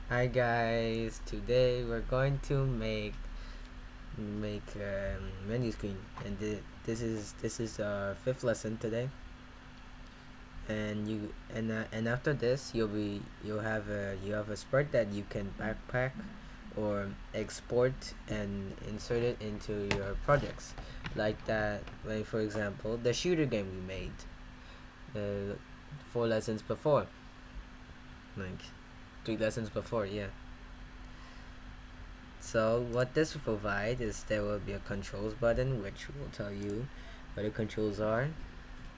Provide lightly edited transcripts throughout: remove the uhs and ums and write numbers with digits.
Hi guys, today we're going to make menu screen, and this is our fifth lesson today. And after this, you have a sprite that you can backpack or export and insert it into your projects, like that. Like for example, the shooter game we made, 4 lessons before, like 3 lessons before, yeah. So what this will provide is there will be a controls button which will tell you what the controls are.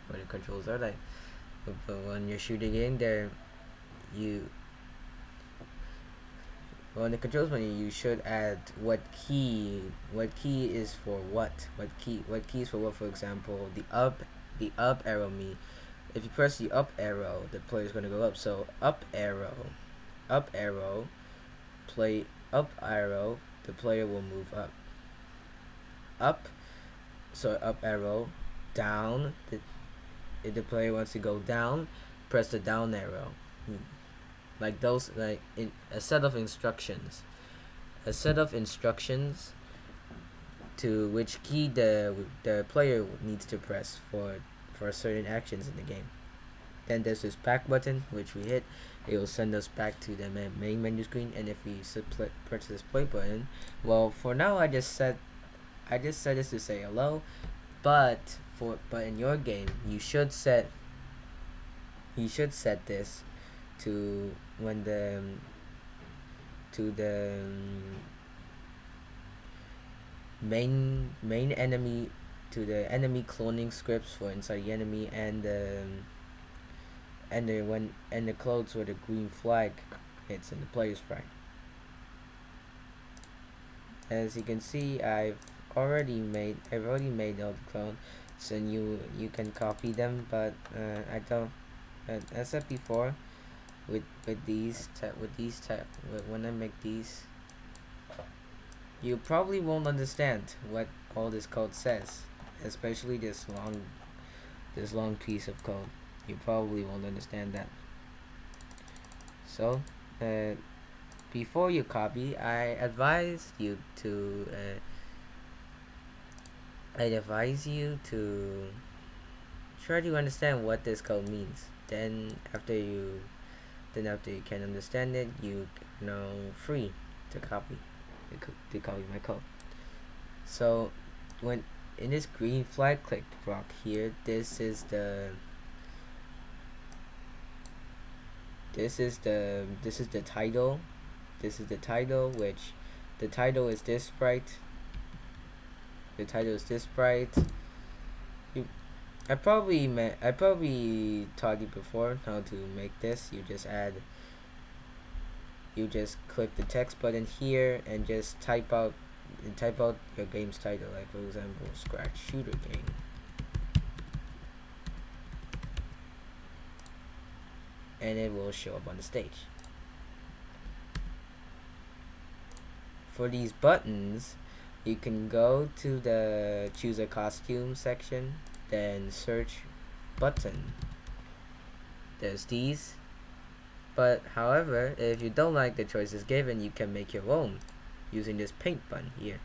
What the controls are like. But when you're shooting in there, you on the controls menu you should add what key is for what key is for what. For example, the up arrow me. If you press the up arrow, the player is gonna go up. So up arrow, play up arrow, the player will move up. Up So up arrow, down. If the player wants to go down, press the down arrow. Like those, like in a set of instructions. A set of instructions to which key the player needs to press for certain actions in the game. Then there's this back button which we hit. It will send us back to the main menu screen. And if we press this play button, well, for now I just said this to say hello. But in your game, you should set this to when the to the main enemy, to the enemy cloning scripts for inside the enemy, and the clothes where the green flag hits in the player sprite. As you can see, I've already made all the clones, so you can copy them, but I don't. As I said before, when I make these, you probably won't understand what all this code says, especially this long piece of code. You probably won't understand that. So, uh, before you copy, I advise you to try to understand what this code means. Then after you can understand it, you are now free to copy my code. So when in this green flag click block here, this is the title. This is the title, which the title is this sprite. The title is this sprite. I probably taught you before how to make this. You just click the text button here and just type out your game's title, like for example, Scratch Shooter Game. And it will show up on the stage. For these buttons, you can go to the choose a costume section, then search button. There's these. But however, if you don't like the choices given, you can make your own using this paint button here.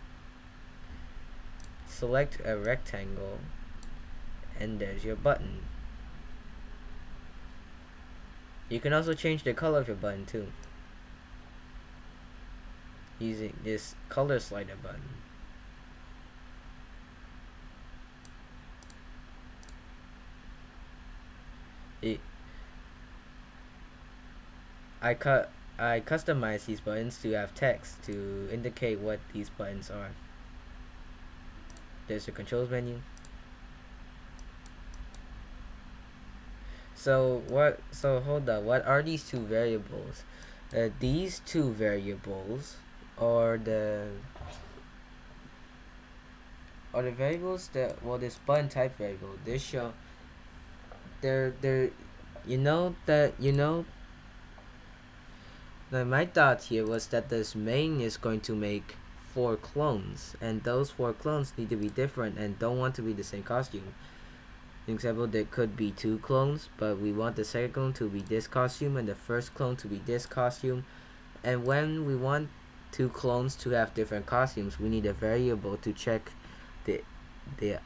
Select a rectangle, and there's your button. You can also change the color of your button too, using this color slider button. It, I customize these buttons to have text to indicate what these buttons are. There's the controls menu. So hold up. What are these two variables? These two variables are the variables that, well, this button type variable. This show they're now my thought here was that this main is going to make 4 clones, and those 4 clones need to be different and don't want to be the same costume. For example, there could be 2 clones, but we want the second clone to be this costume and the first clone to be this costume. and when we want two clones to have different costumes, we need a variable to check the the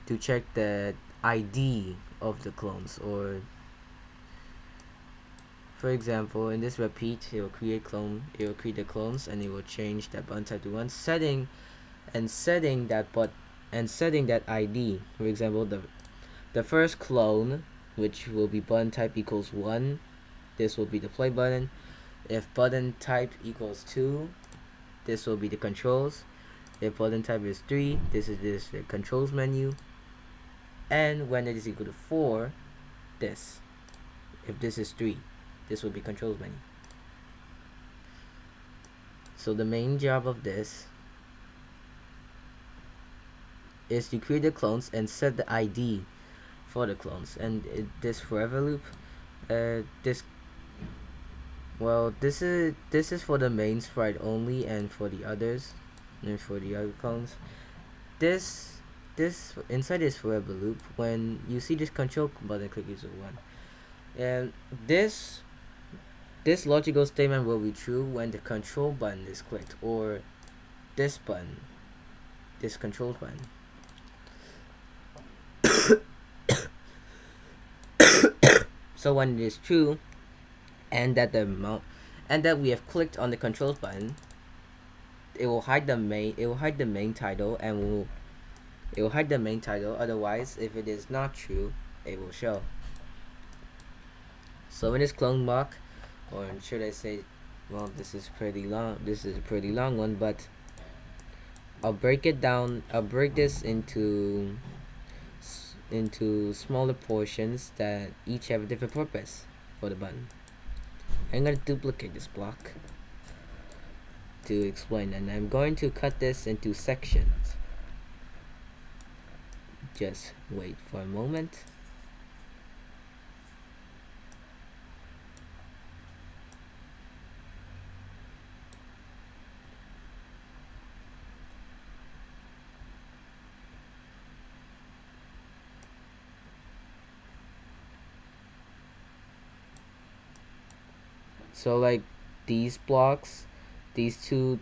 the ID of the clones. Or for example, in this repeat, it will create the clones, and it will change that button type to 1, setting that ID. For example, the first clone, which will be button type equals 1, this will be the play button. If button type equals 2, this will be the controls. If button type is 3, this is the controls menu. And when it is equal to 4, this. If this is 3, this will be controls menu. So the main job of this is to create the clones and set the ID for the clones. And this forever loop, this is for the main sprite only, and for the others, and for the other clones, this inside this forever loop, when you see this control button, click user 1, and this logical statement will be true when the control button is clicked, or this button, this control button. So when it is true, and that we have clicked on the controls button, it will hide the main title, and it will hide the main title. Otherwise, if it is not true, it will show. So in this clone block, or should I say, well, this is pretty long. This is a pretty long one, but I'll break it down. I'll break this into smaller portions that each have a different purpose for the button. I'm going to duplicate this block to explain, and I'm going to cut this into sections. Just wait for a moment. So like these blocks, these two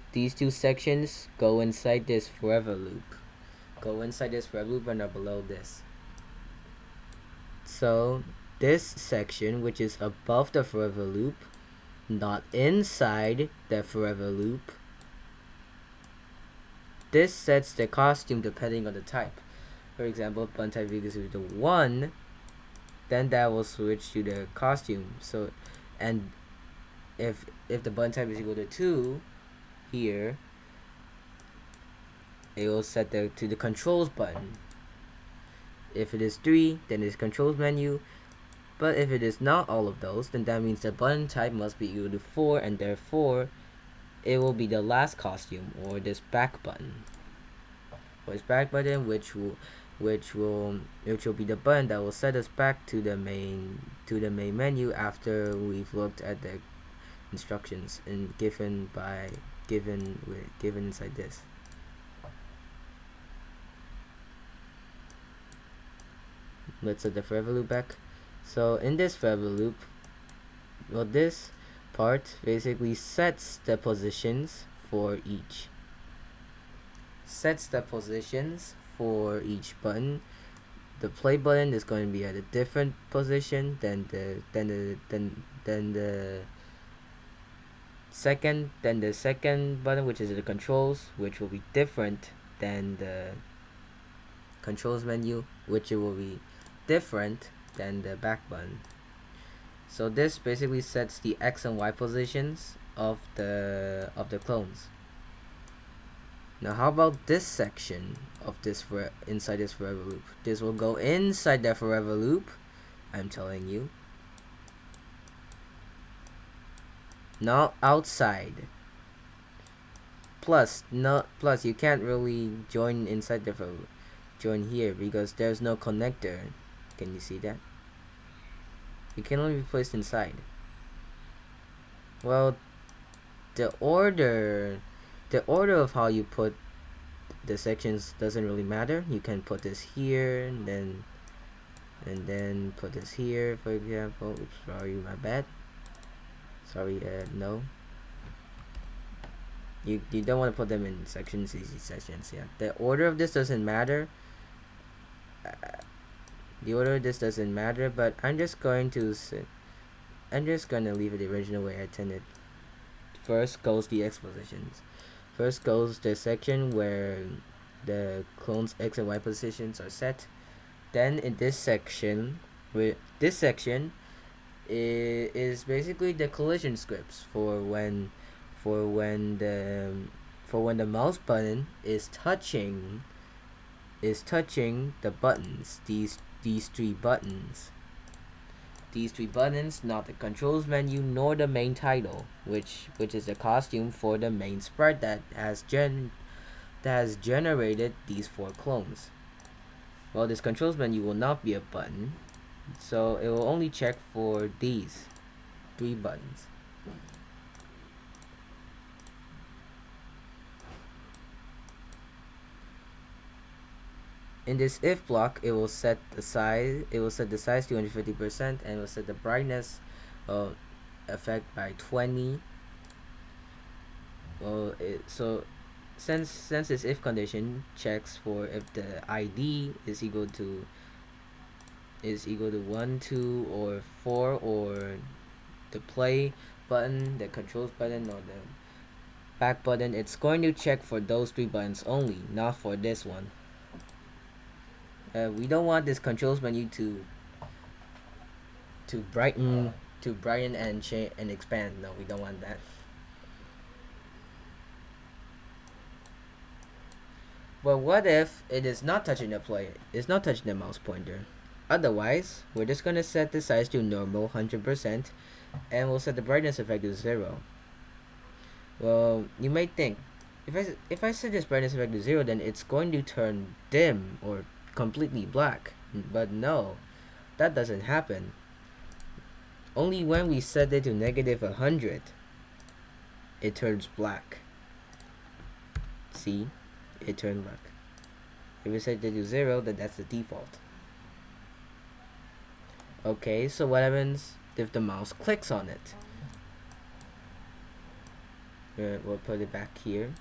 sections go inside this forever loop. And are below this. So this section, which is above the forever loop, not inside the forever loop, this sets the costume depending on the type. For example, button type equals to 1, then that will switch to the costume. So, and if the button type is equal to 2 here, it will set to the controls button. If it is 3, then it's controls menu. But if it is not all of those, then that means the button type must be equal to 4, and therefore it will be the last costume, or this back button. Or this back button, which will be the button that will set us back to the main menu after we've looked at the instructions and given inside this. Let's set the forever loop back. So in this forever loop, well, this part basically sets the positions for each. Button. The play button is going to be at a different position than the second button, which is the controls, which will be different than the controls menu, which it will be different than the back button. So this basically sets the X and Y positions of the clones. Now how about this section of this inside this forever loop? This will go inside the forever loop, I'm telling you, not outside. Plus you can't really join inside the join here because there's no connector. Can you see that? It can only be placed inside. Well, the order of how you put the sections doesn't really matter. You can put this here and then put this here, for example. Oops, sorry, my bad. Sorry, no. You don't want to put them in sections, easy sections. Yeah, the order of this doesn't matter. The order of this doesn't matter, but I'm just going to leave it the original way I intended. First goes the expositions. First goes the section where the clone's x and y positions are set. Then in this section, is basically the collision scripts for when the for when the mouse button is touching the buttons. These three buttons. These three buttons, not the controls menu nor the main title, which is the costume for the main sprite that has generated these four clones. Well, this controls menu will not be a button, so it will only check for these three buttons. In this if block, it will set the size. It will set the size 250%, and it will set the brightness effect by 20. Well, since this if condition checks for if the ID is equal to 1, 2, or 4, or the play button, the controls button, or the back button, it's going to check for those three buttons only, not for this one. We don't want this controls menu to brighten and change and expand. No, we don't want that. But what if it is not touching the play? It's not touching the mouse pointer. Otherwise, we're just gonna set the size to normal 100%, and we'll set the brightness effect to 0. Well, you may think, if I set this brightness effect to 0, then it's going to turn dim or completely black. But no, that doesn't happen. Only when we set it to negative 100, it turns black. See? It turned black. If we set it to 0, then that's the default. Okay, so what happens if the mouse clicks on it? We'll put it back here.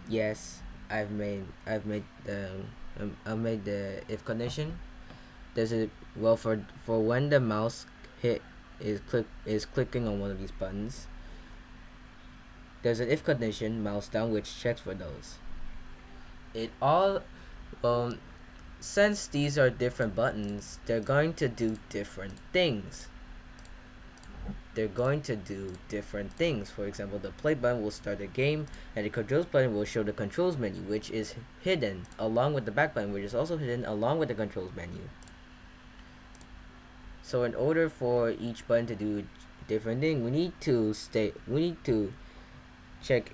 Yes, I've made the if condition. There's a for when the mouse is clicking on one of these buttons. There's an if condition mouse down which checks for those. It all since these are different buttons, they're going to do different things. For example, the play button will start the game, and the controls button will show the controls menu, which is hidden along with the back button, which is also hidden along with the controls menu. So in order for each button to do a different thing, we need to check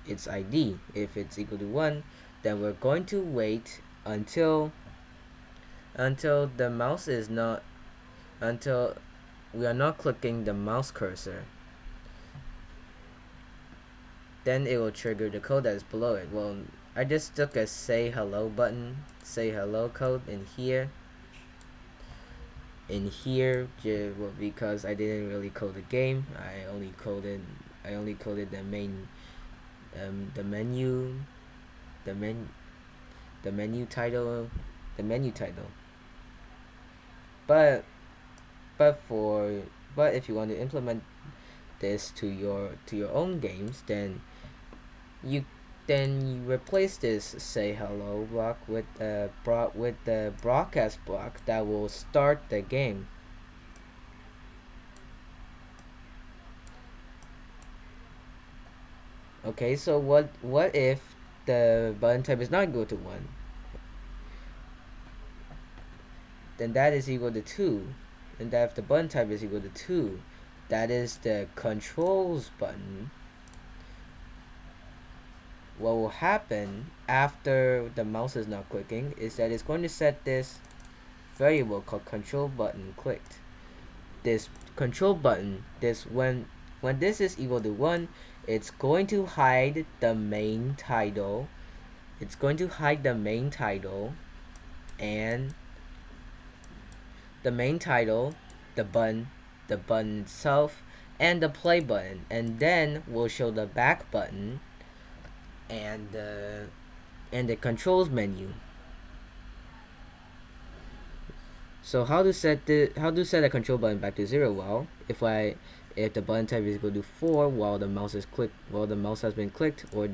its ID. If it's equal to 1, then we're going to wait until the mouse is not until we are not clicking the mouse cursor. Then it will trigger the code that is below it. Well, I just took a say hello button, say hello code in here, because I didn't really code the game. I only coded the main the menu title. But if you want to implement this to your own games, then you replace this say hello block with the broadcast block that will start the game. Okay, so what if the button type is not equal to 1? Then that is equal to 2. And that if the button type is equal to 2, that is the controls button. What will happen after the mouse is not clicking is that it's going to set this variable called control button clicked. This control button, when this is equal to 1, it's going to hide the main title. And the main title, the button itself, and the play button, and then we'll show the back button and the controls menu. So how to set a control button back to 0? Well, if the button type is equal to 4 while the mouse has been clicked, or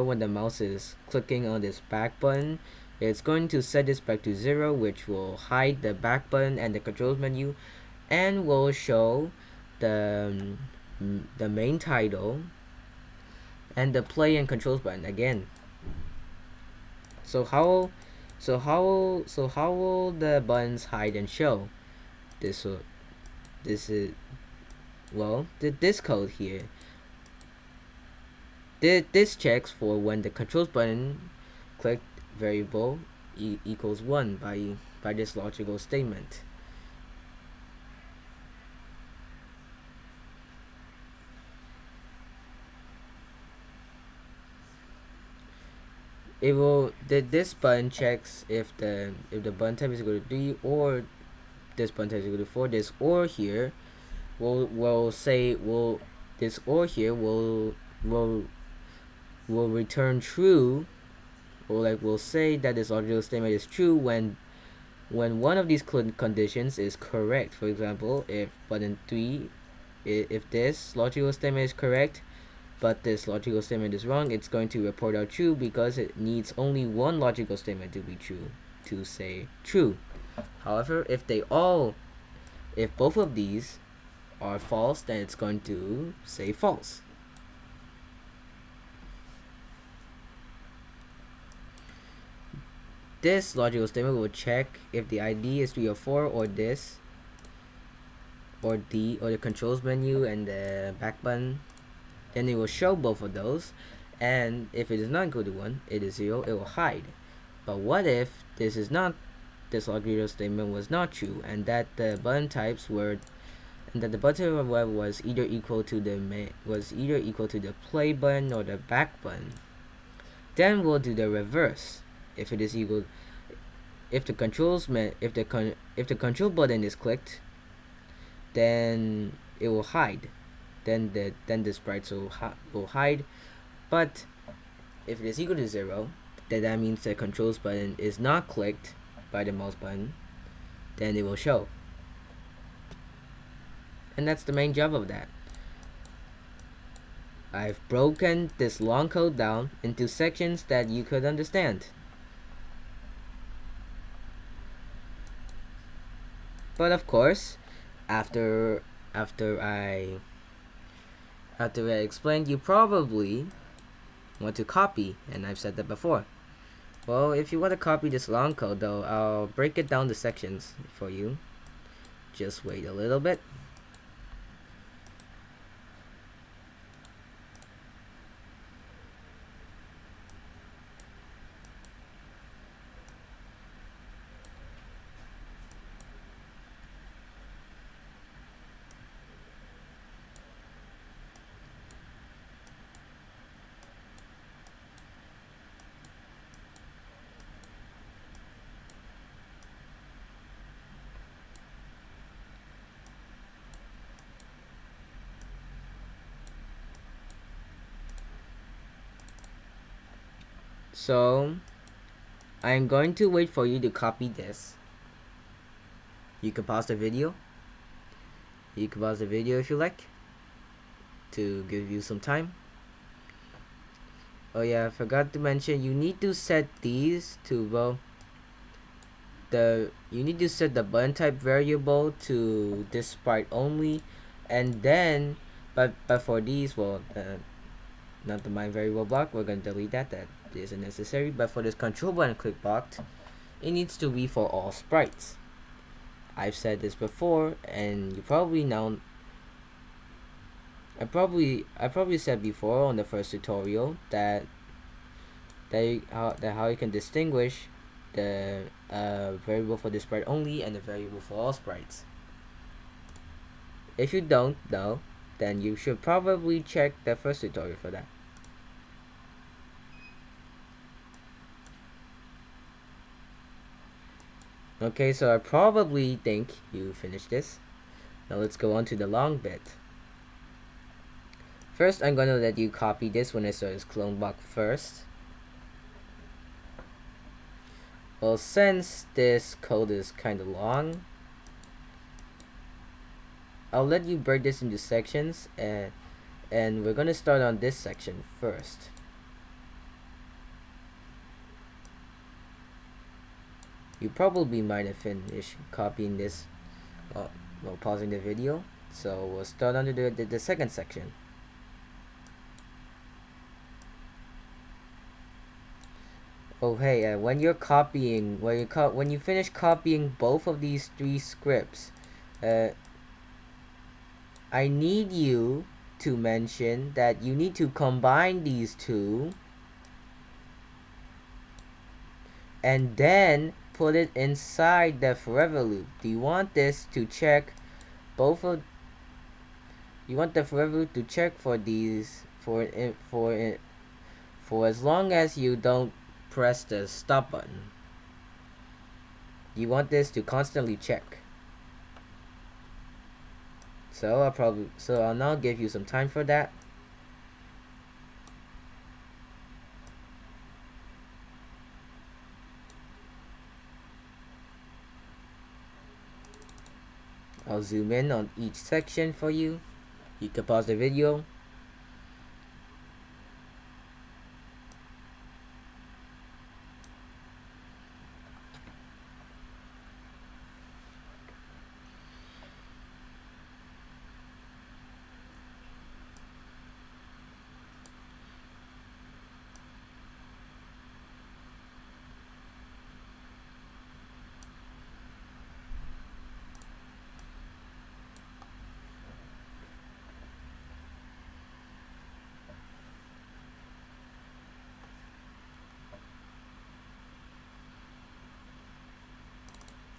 when the mouse is clicking on this back button, it's going to set this back to 0, which will hide the back button and the controls menu, and will show the main title and the play and controls button again. So how will the buttons hide and show? This is this code here. This checks for when the controls button clicked variable equals 1 by this logical statement. This button checks if the button type is equal to 3, or this button type is equal to 4. This or here will return true, or will say that this logical statement is true when one of these conditions is correct. For example, if button 3, if this logical statement is correct but this logical statement is wrong, it's going to report out true because it needs only one logical statement to be true to say true. However, if both of these are false, then it's going to say false. This logical statement will check if the ID is 3 or 4, or this, or D, or the controls menu and the back button. Then it will show both of those, and if it is not equal to 1, it is 0, it will hide. But what if this logical statement was not true, and that the button types was either equal to the play button or the back button? Then we'll do the reverse. If it is equal, if the control button is clicked, then it will hide. Then the sprites will hide. But if it is equal to 0, then that means the controls button is not clicked by the mouse button. Then it will show. And that's the main job of that. I've broken this long code down into sections that you could understand. But of course, after I explained, you probably want to copy, and I've said that before. Well, if you want to copy this long code though, I'll break it down to sections for you. Just wait a little bit. So I'm going to wait for you to copy this. You can pause the video. You can pause the video if you like, to give you some time. Oh yeah, I forgot to mention, you need to set these to, you need to set the button type variable to this sprite only, and then but for these, not the my variable block, we're going to delete that isn't necessary. But for this control button click box, it needs to be for all sprites. I've said this before, and you probably know. I probably said before on the first tutorial that how you can distinguish the variable for this sprite only and the variable for all sprites. If you don't know, then you should probably check the first tutorial for that. Okay, so I probably think you finished this. Now let's go on to the long bit. First, I'm gonna let you copy this when I start this clone block first. Well, since this code is kind of long, I'll let you break this into sections, and we're gonna start on this section first. You probably might have finished copying this while pausing the video, so we'll start on the second section. Oh hey, when you're copying, when you finish copying both of these three scripts, I need you to mention that you need to combine these two and then put it inside the forever loop. Do you want this to check both of you want the forever loop to check for these for as long as you don't press the stop button. You want this to constantly check. So I'll now give you some time for that. I'll zoom in on each section for you. You can pause the video.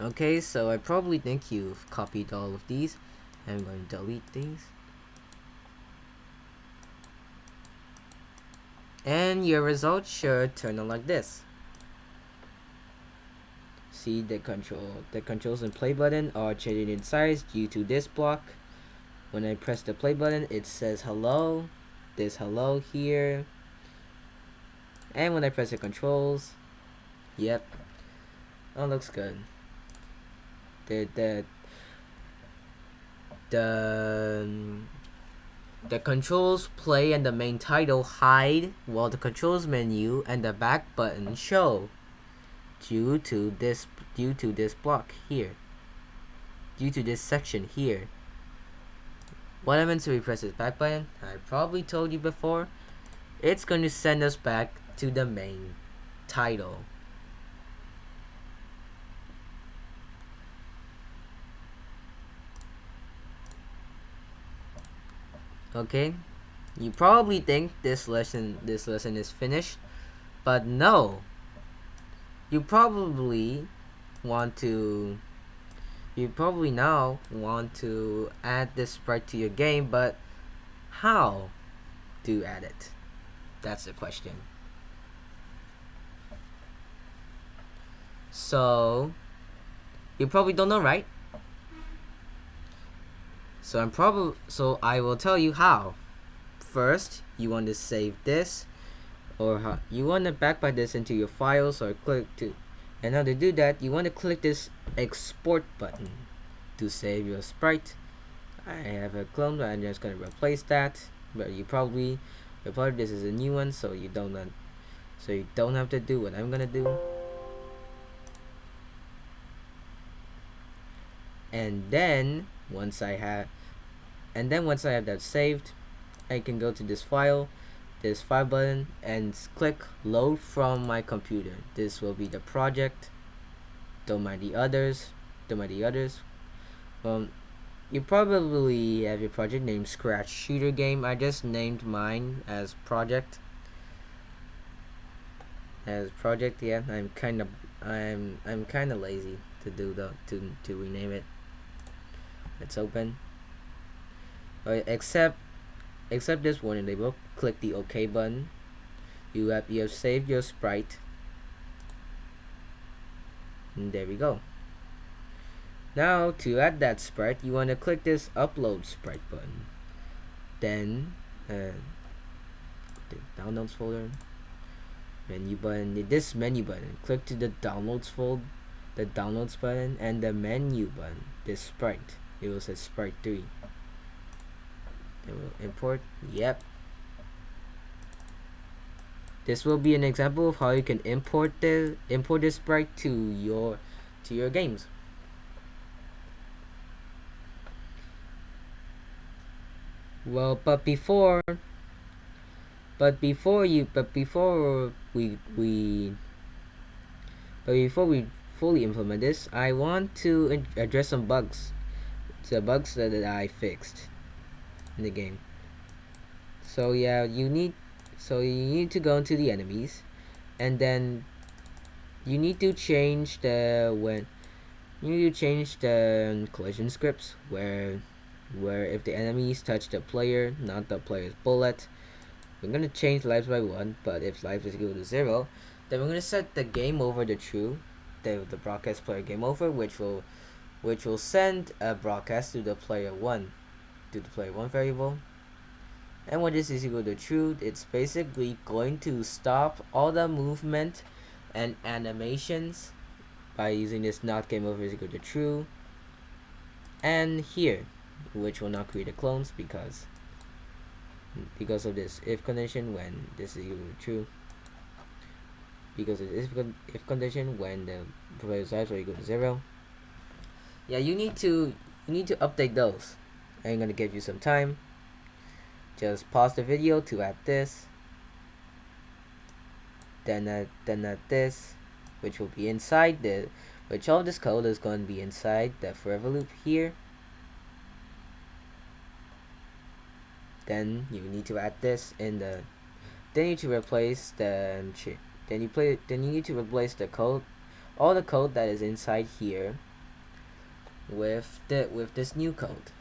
Okay, so I probably think you've copied all of these. I'm going to delete these. And your results should turn out like this. See, the controls and play button are changing in size due to this block. When I press the play button, it says hello. There's hello here. And when I press the controls, yep, oh, looks good. The controls play and the main title hide, while the controls menu and the back button show. Due to this block here, due to this section here. What happens if we press this back button? I probably told you before. It's going to send us back to the main title. Okay, you probably think this lesson is finished, but no. You probably now want to add this sprite to your game, but how do you add it? That's the question. So you probably don't know, right? So I will tell you how. First, you want to save this, or you want to backpack this into your files, or click to, and how to do that, you want to click this export button to save your sprite. I have a clone, but I'm just gonna replace that. But you probably this is a new one, so you don't have to do what I'm gonna do. And then once I have that saved, I can go to this file button, and click load from my computer. This will be the project. Don't mind the others. You probably have your project named Scratch Shooter Game. I just named mine as project. Yeah. I'm kind of lazy to do to rename it. Let's open. Except this warning label. Click the OK button. You have saved your sprite. And there we go. Now to add that sprite, you want to click this upload sprite button. Then the downloads folder, menu button, this menu button, click to the downloads button, and the menu button, this sprite, it will say sprite 3. Then we'll import. Yep, this will be an example of how you can import this sprite to your games. Well, but before we fully implement this, I want to address some bugs. The bugs that I fixed in the game. So yeah, you need to go into the enemies, and then you need to change the collision scripts where if the enemies touch the player, not the player's bullet, we're gonna change lives by 1, but if lives is equal to 0, then we're gonna set the game over to true, the broadcast player game over, which will send a broadcast to the player 1 variable. And when this is equal to true, it's basically going to stop all the movement and animations by using this not game over is equal to true, and here, which will not create a clones because of this if condition when this is equal to true, because of this if condition when the player size are equal to 0. Yeah, you need to update those. I'm gonna give you some time. Just pause the video to add this, then add this, which will be inside which all this code is going to be inside the forever loop here. Then you need to add this in the. Then you need to replace the. Then you need to replace the code, all the code that is inside here, with this new code.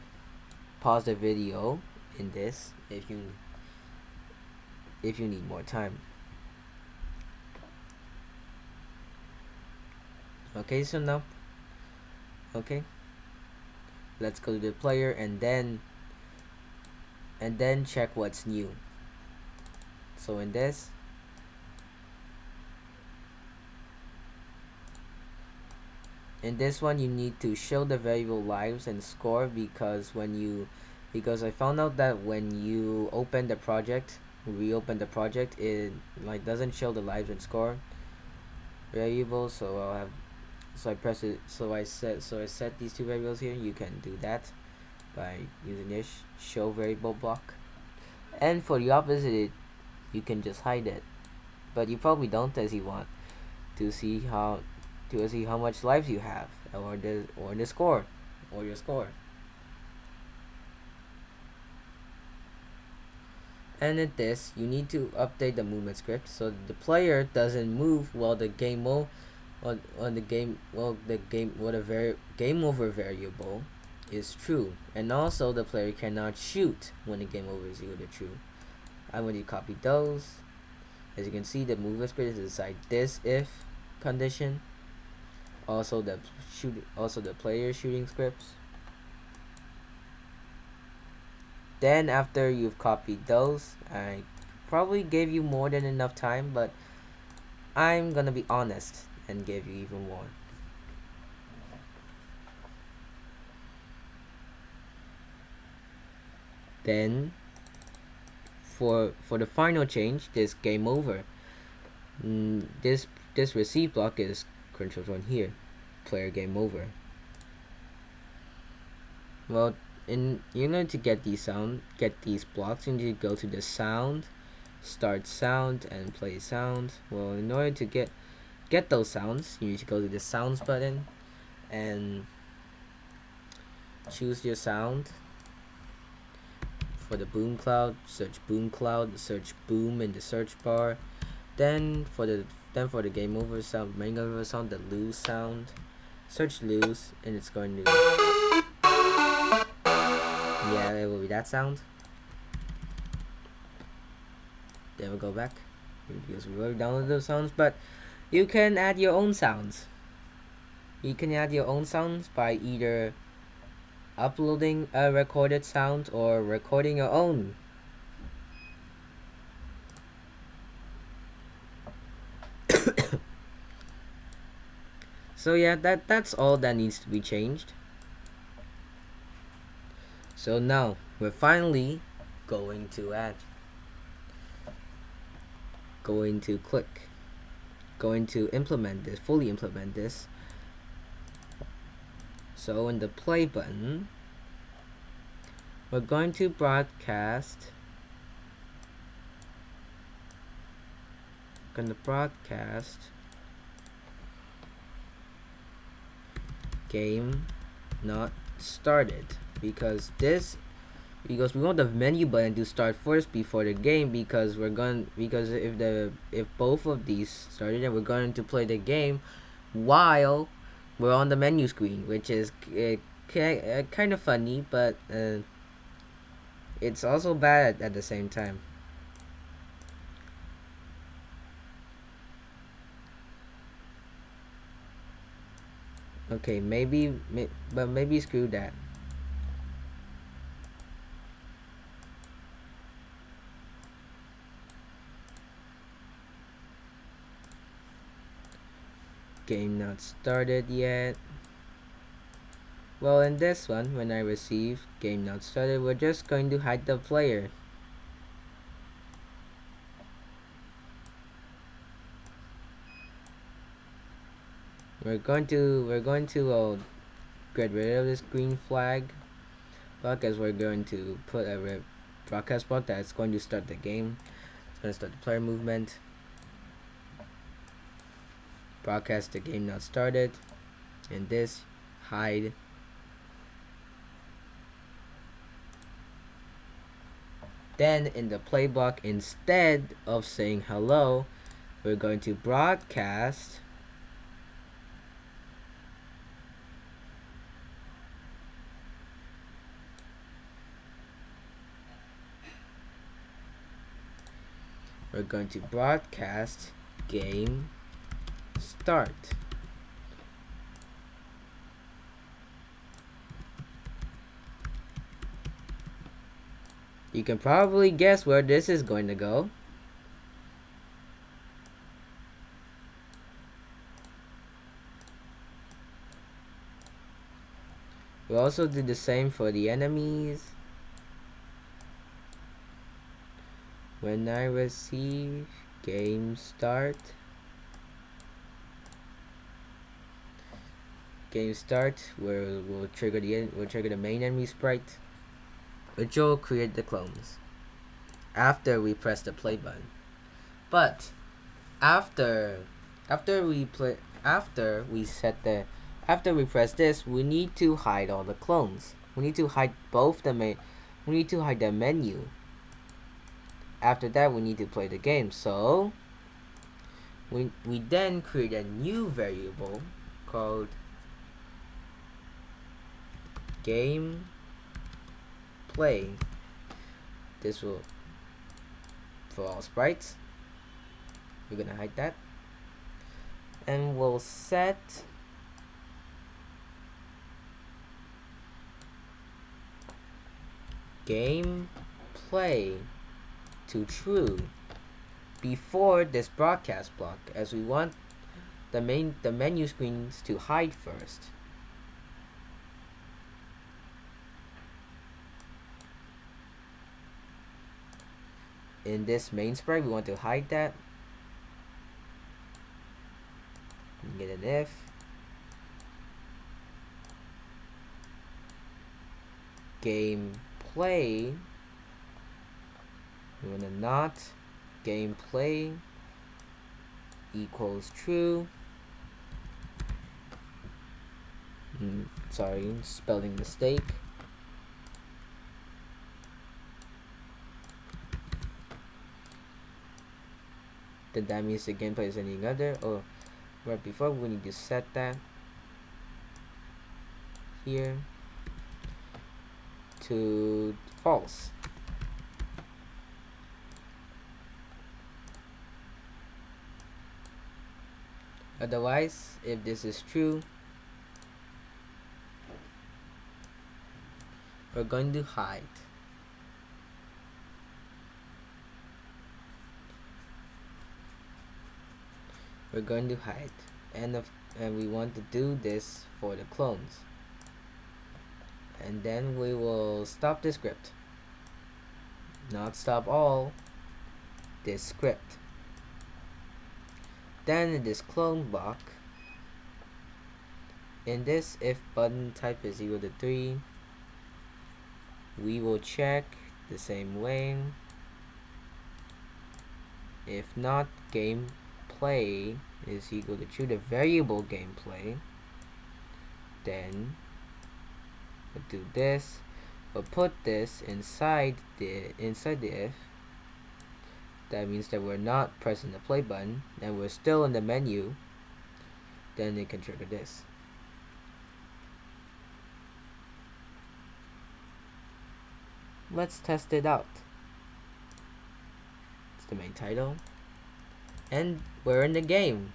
Pause the video in this if you need more time. Okay, so now, okay, let's go to the player and then check what's new. So in this, one, you need to show the variable lives and score, because I found out that when you reopen the project, it like doesn't show the lives and score variable. So I press it. So I set these two variables here. You can do that by using this show variable block. And for the opposite, you can just hide it, but you probably don't, as you want to see how much lives you have, or the score, or your score. And at this, you need to update the movement script so the player doesn't move while the game game over variable is true, and also the player cannot shoot when the game over is equal to true. I'm going to copy those. As you can see, the movement script is inside this if condition. Also the player shooting scripts. Then after you've copied those, I probably gave you more than enough time, but I'm gonna be honest and give you even more. Then for the final change, this game over, this receive block is controlled on here, player game over. Well, you're going to get these blocks. You need to go to the sound, start sound, and play sound. Well, in order to get those sounds, you need to go to the sounds button and choose your sound. For the boom cloud, search boom cloud, search boom in the search bar. Then for the game over sound, main over sound, the lose sound, search lose, and it's going to, yeah, it will be that sound. Then we'll go back because we already downloaded those sounds, but you can add your own sounds. You can add your own sounds by either uploading a recorded sound or recording your own. So yeah, that's all that needs to be changed. So now we're finally going to add, going to click, going to implement this, fully implement this. So in the play button, we're going to broadcast, game not started, because we want the menu button to start first before the game, because if both of these started, then we're going to play the game while we're on the menu screen, which is kind of funny, but it's also bad at the same time. Okay, but maybe screw that. Game not started yet. Well, in this one, when I receive game not started, we're just going to hide the player. We're going to get rid of this green flag block, as we're going to put a broadcast block that's going to start the game. It's going to start the player movement. Broadcast the game not started, and this hide. Then in the play block, instead of saying hello, we're going to broadcast game start. You can probably guess where this is going to go. We'll also do the same for the enemies. When I receive game start, we'll trigger the main enemy sprite, which will create the clones after we press the play button. But after we press this, we need to hide all the clones. We need to hide we need to hide the menu. After that, we need to play the game. So we then create a new variable called game play. This will, for all sprites, we're gonna hide that, and we'll set game play to true before this broadcast block, as we want the menu screens to hide first. In this main sprite, we want to hide that. Get an if game play, we want to not gameplay equals true. Sorry, spelling mistake. Then that means the gameplay is any other. Oh, right before, we need to set that here to false. Otherwise, if this is true, we're going to hide. We're going to hide, and we want to do this for the clones. And then we will stop the script. Not stop all, this script. Then in this clone block, in this if button type is equal to 3, we will check the same way. If not, gameplay is equal to true, the variable gameplay, then we'll do this. We'll put this inside the if. That means that we're not pressing the play button and we're still in the menu. Then it can trigger this. Let's test it out. It's the main title, and we're in the game.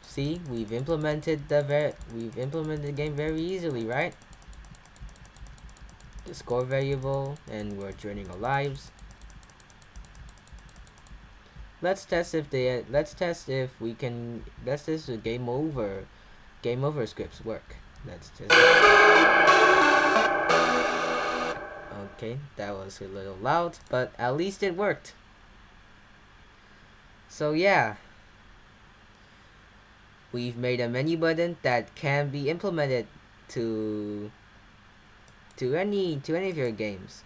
See, we've implemented the game very easily, right? The score variable, and we're joining our lives. Let's test if the game over scripts work. Let's test it. Okay, that was a little loud, but at least it worked. So yeah, we've made a menu button that can be implemented to any of your games.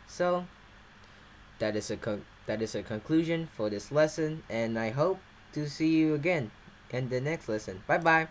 So that is a conclusion for this lesson, and I hope to see you again in the next lesson. Bye bye.